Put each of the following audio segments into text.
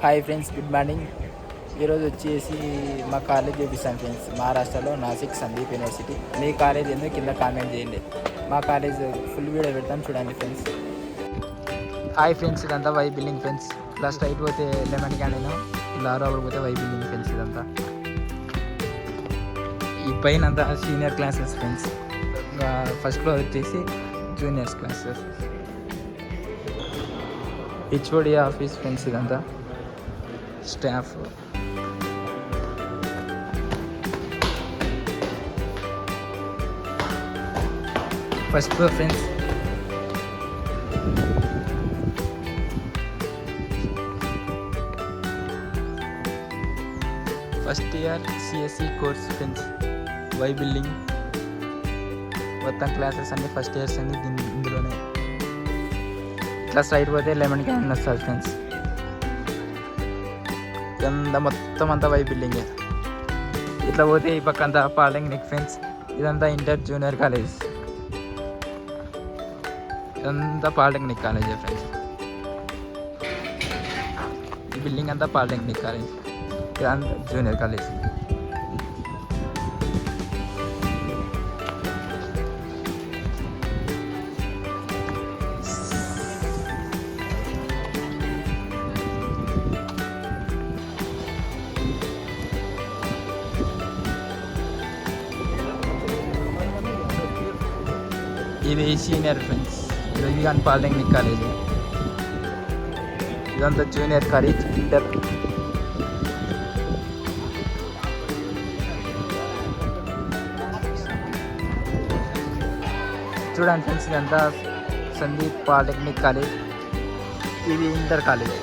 Hi friends, good morning. ఈరోజు వచ్చేసి మా కాలేజ్ చూపిస్తాను ఫ్రెండ్స్. మహారాష్ట్రలో నాసిక్ సందీప్ యూనివర్సిటీ. మీ కాలేజ్ ఎందుకు కింద కామెంట్ చేయండి. మా కాలేజ్ ఫుల్ వీడియో పెడతాం, చూడండి ఫ్రెండ్స్. హాయ్ ఫ్రెండ్స్, ఇదంతా వై బిల్డింగ్ ఫ్రెండ్స్. ఇలా స్ట్రైట్ పోతే లెమన్ క్యాండిన్, ఇలా రోడ్ పోతే వై బిల్డింగ్ ఫ్రెండ్స్. ఇదంతా ఈ పైన అంతా senior classes friends. First floor వచ్చేసి juniors classes. HOD office friends. ఇదంతా staff. First floor friends. First year CSC course friends. Y building మొత్తం క్లాసెస్ అన్ని ఫస్ట్ ఇయర్స్ అన్ని ఇందులోనే. ఇట్లా సైడ్ పోతే లెమన్ క్యాండిన్ వస్తుంది ఫ్రెండ్స్. ఇదంతా మొత్తం అంతా వై బిల్డింగే. ఇట్లా పోతే ఈ పక్క అంతా పాలిటెక్నిక్ ఫ్రెండ్స్. ఇదంతా ఇంటర్ జూనియర్ కాలేజ్. ఇదంతా పాలిటెక్నిక్ కాలేజే ఫ్రెండ్స్. ఈ బిల్డింగ్ అంతా పాలిటెక్నిక్ కాలేజ్, ఇదంతా జూనియర్ కాలేజ్. ఇది సీనియర్ ఫ్రెండ్స్. ఇది కానీ పాలిటెక్నిక్ కాలేజ్. ఇదంతా జూనియర్ కాలేజ్, ఇంటర్. చూడండి ఫ్రెండ్స్, ఇదంతా సందీప్ పాలిటెక్నిక్ కాలేజ్. ఇది ఇంటర్ కాలేజ్.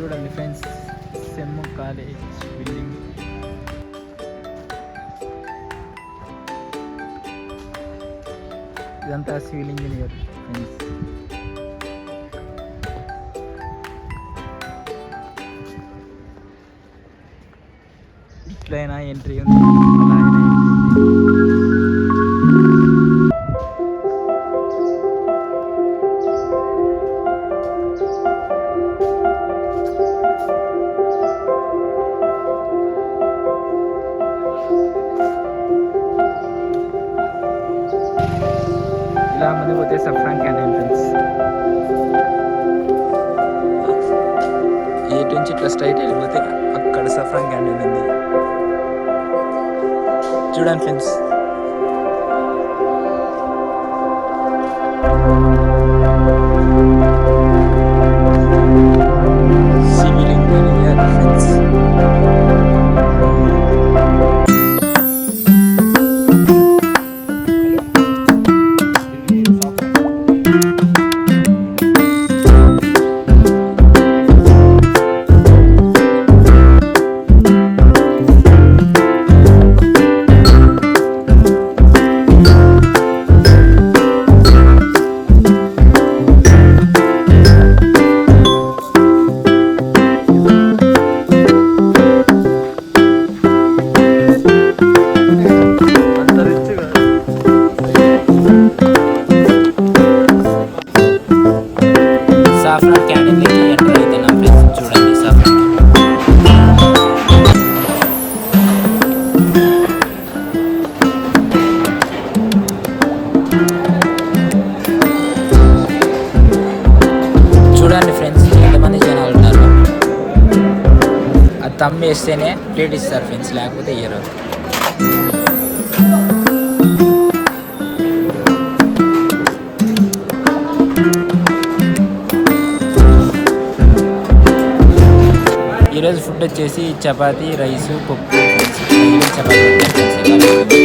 చూడండి ఫ్రెండ్స్, సెమ్ కాలేజ్ బిల్డింగ్. ఇదంతా సివిల్ ఇంజనీర్ ఫ్రెండ్స్. ఇట్లయినా ఎంట్రీ ఉంది, అలా అయినా ఇలా ముందు పోతే సఫ్రాన్ క్యాంటీన్ ఫ్రెండ్స్. ఈ నుంచి ఇట్లా స్ట్రైట్ వెళ్ళిపోతే అక్కడ సఫ్రాన్ క్యాంటీన్ ఉంది. చూడండి friends. Civil engineer friends. Saffron క్యాంటీన్కి ఎంటర్ అవుతున్నాం ఫ్రెండ్స్. చూడండి సాఫ్రాన్. చూడండి ఫ్రెండ్స్, ఎంతమంది జనాలు ఉన్నారు. అది తమ్ము వేస్తేనే ప్లేట్ ఇస్తారు ఫ్రెండ్స్, లేకపోతే ఇయ్యరు. ఈరోజు ఫుడ్ వచ్చేసి చపాతీ, రైస్, పప్పు. చపాతీ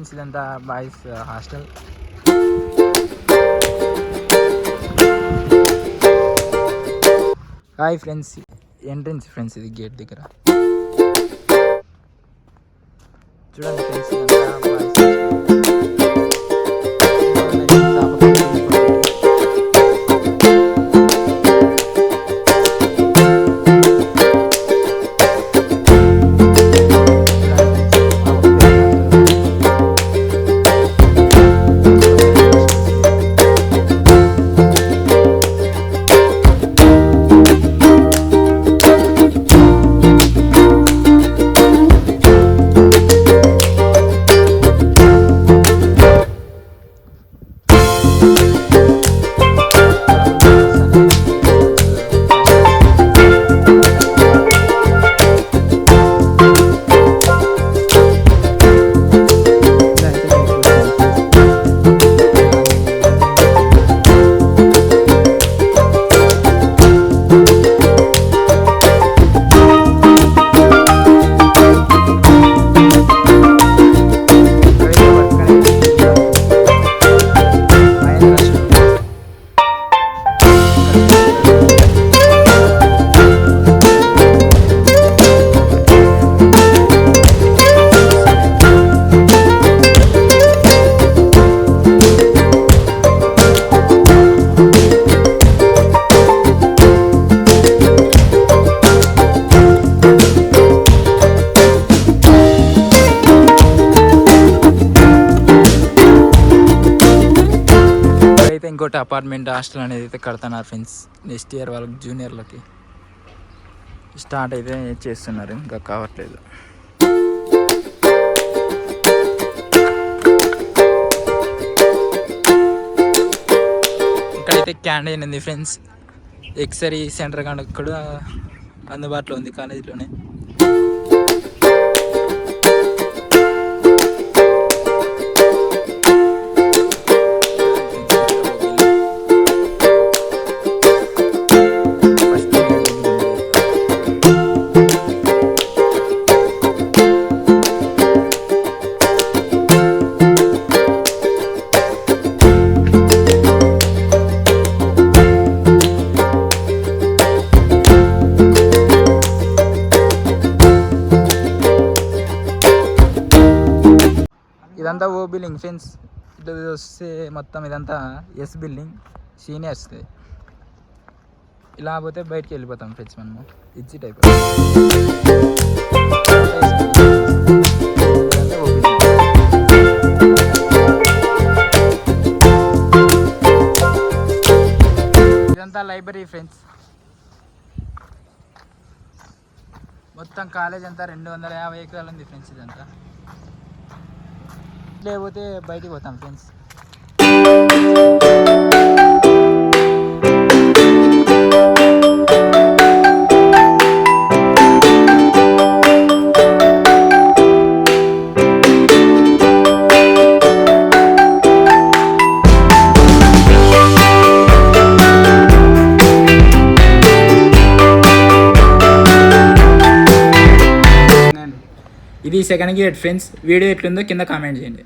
ఫ్రెండ్స్ ఇదంతా boys hostel. Hi friends, entrance friends ఇది గేట్ దగ్గర. చూడండి ఫ్రెండ్స్ ఇదంతా బాయ్స్ ఇంకోటి అపార్ట్మెంట్ హాస్టల్ అనేది అయితే కడుతున్నారు ఫ్రెండ్స్. నెక్స్ట్ ఇయర్ వాళ్ళకి జూనియర్లకి స్టార్ట్ అయితే చేస్తున్నారు, ఇంకా కావట్లేదు. ఇక్కడైతే క్యాంటీన్ ఉంది ఫ్రెండ్స్. ఎక్సరీ సెంటర్ కూడా అందుబాటులో ఉంది కాలేజీలోనే. ఇదంతా ఓ బిల్డింగ్ ఫ్రెండ్స్. ఇటు వస్తే మొత్తం ఇదంతా ఎస్ బిల్డింగ్, సీనియర్స్. ఇలా పోతే బయటికి వెళ్ళిపోతాం ఫ్రెండ్స్ మనము. ఎగ్జిట్ అయిపోతాం. ఇదంతా లైబ్రరీ ఫ్రెండ్స్. మొత్తం కాలేజ్ అంతా 250 ఎకరాలు ఉంది ఫ్రెండ్స్. ఇదంతా లేకపోతే బయటికి పోతాం ఫ్రెండ్స్. ఇది సెకండ్ గేట్ ఫ్రెండ్స్. వీడియో ఎట్లుందో కింద కామెంట్ చేయండి.